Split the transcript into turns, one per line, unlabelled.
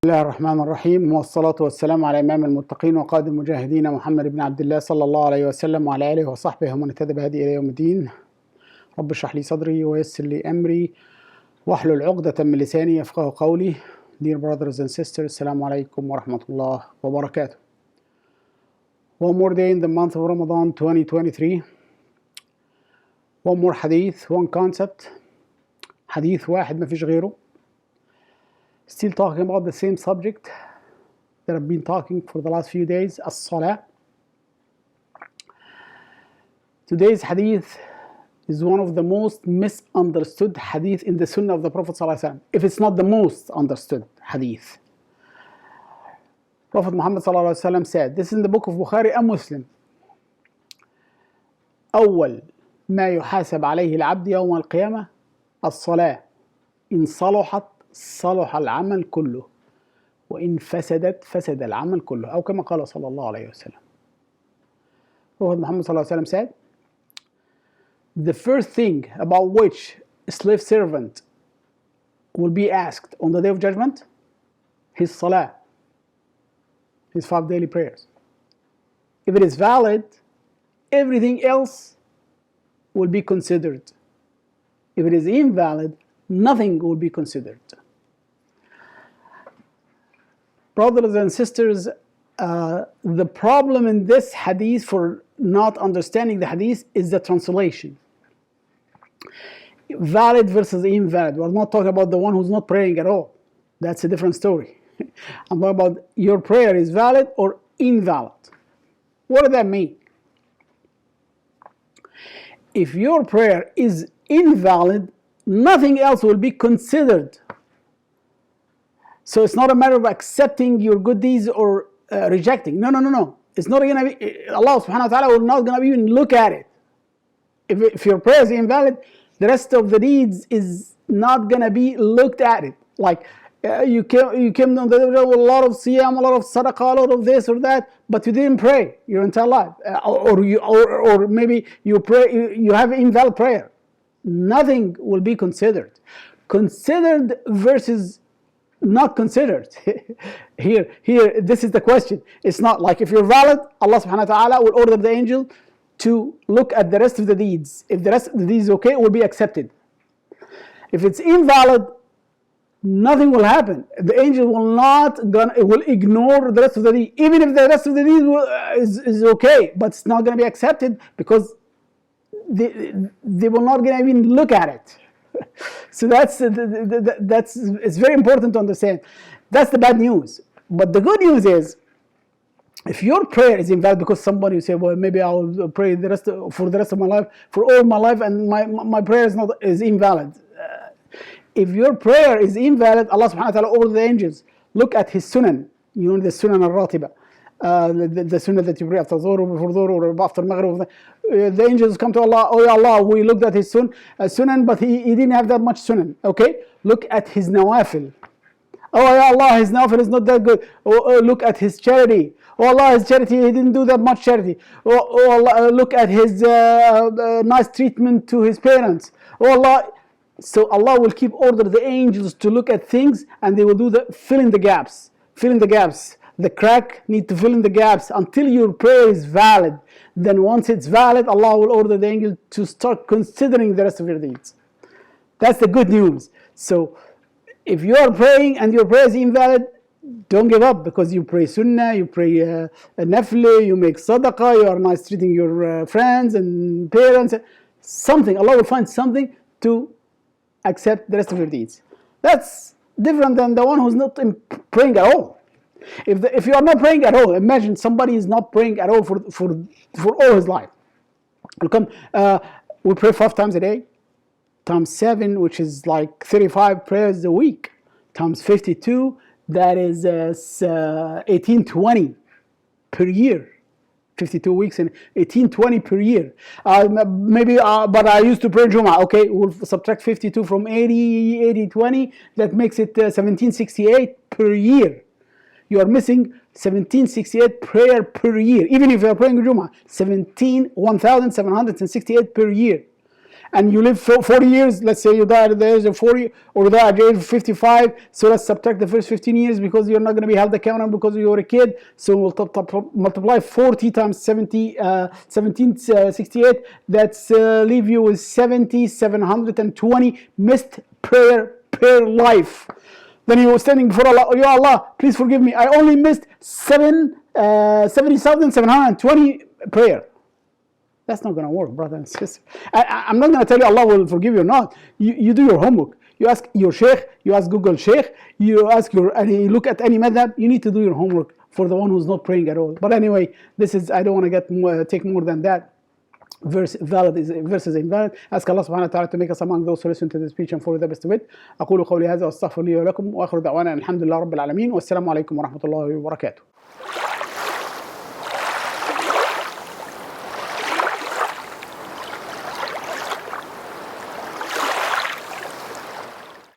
بسم الله الرحمن الرحيم، والصلاة والسلام على إمام المتقين وقائد المجاهدين محمد بن عبد الله صلى الله عليه وسلم وعلى آله وصحبه ومن اهتدى بهديه إلى يوم الدين. رب اشرح لي صدري ويسر لي أمري واحلل عقدة من لساني يفقهوا قولي. Dear brothers and sisters, السلام عليكم ورحمة الله وبركاته. One more day in the month of Ramadan 2023. One more hadith, one concept. حديث واحد ما فيش غيره. Still talking about the same subject that I've been talking for the last few days, Al-Salah. Today's hadith is one of the most misunderstood hadith in the Sunnah of the Prophet ﷺ, if it's not the most understood hadith. Prophet Muhammad ﷺ said, this is in the book of Bukhari and Muslim, أول ما يحاسب عليه العبد يوم القيامة الصلاة إن صلحت صلح العمل كله وإن فسدت فسد العمل كله أو كما قال صلى الله عليه وسلم. Prophet Muhammad صلى الله عليه وسلم said, the first thing about which a slave servant will be asked on the day of judgment, his salah, his 5 daily prayers. If it is valid, everything else will be considered. If it is invalid, nothing will be considered. Brothers and sisters, the problem in this hadith for not understanding the hadith is the translation. Valid versus invalid. We're not talking about the one who's not praying at all. That's a different story. I'm talking about your prayer is valid or invalid. What does that mean? If your prayer is invalid, nothing else will be considered. So it's not a matter of accepting your good deeds or rejecting. No. It's not going to be, Allah subhanahu wa ta'ala will not going to even look at it. If your prayer is invalid, the rest of the deeds is not going to be looked at it. Like you came on the day with a lot of siyam, a lot of sadaqah, a lot of this or that, but you didn't pray your entire life. Or maybe you pray, you have invalid prayer. Nothing will be considered. Considered versus not considered. Here, this is the question. It's not like if you're valid, Allah subhanahu wa ta'ala will order the angel to look at the rest of the deeds. If the rest of the deeds is okay, it will be accepted. If it's invalid, nothing will happen. The angel will ignore the rest of the deed. Even if the rest of the deed is okay, but it's not going to be accepted because they will not going to even look at it. So that's it's very important to understand. That's the bad news. But the good news is, if your prayer is invalid because somebody will say, well, maybe I'll pray for the rest of my life, for all my life, and my prayer is invalid. If your prayer is invalid, Allah subhanahu wa ta'ala orders the angels, look at his sunan. You know the sunan al-ratiba. The sunnah that you pray after Dhuhr or before Dhuhr or after Maghrib. The angels come to Allah, oh ya Allah, we looked at his sunan, but he didn't have that much sunan. Okay, look at his nawafil. Oh ya Allah, his nawafil is not that good. Oh, look at his charity. Oh Allah, his charity, he didn't do that much charity. Oh Allah, look at his nice treatment to his parents. Oh Allah. So Allah will keep order the angels to look at things, and they will do the fill in the gaps. The crack need to fill in the gaps until your prayer is valid. Then once it's valid, Allah will order the angel to start considering the rest of your deeds. That's the good news. So if you are praying and your prayer is invalid, don't give up, because you pray sunnah, you pray nafli, you make sadaqah, you are nice treating your friends and parents. Something, Allah will find something to accept the rest of your deeds. That's different than the one who's not praying at all. If you are not praying at all, imagine somebody is not praying at all for all his life. We pray 5 times a day, times 7, which is like 35 prayers a week, times 52, that is 1820 per year. 52 weeks and 1820 per year. But I used to pray Jum'ah. Okay, we'll subtract 52 from 80, that makes it 1768 per year. You are missing 1768 prayer per year. Even if you are praying Jum'ah, 1768 per year. and you live 40 years, let's say you die at the age of 40 or die at the age of 55, so let's subtract the first 15 years because you're not going to be held accountable because you were a kid, so we'll multiply 40 times 1768, that's leave you with 720 missed prayer per life. Then he was standing before Allah, Ya Allah, please forgive me, I only missed 70,720 prayer. That's not going to work, brother and sister. I'm not going to tell you Allah will forgive you or not. You do your homework. You ask your sheikh, you ask Google sheikh, you look at any madhab, you need to do your homework for the one who's not praying at all. But anyway, I don't want to take more than that. Verse is invalid. Ask Allah subhanahu wa ta'ala to make us among those who listen to this speech and follow the best of it. أقول قولي هذا وأستغفر لي ولكم وآخر دعوانا الحمد لله رب العالمين والسلام عليكم ورحمة الله وبركاته.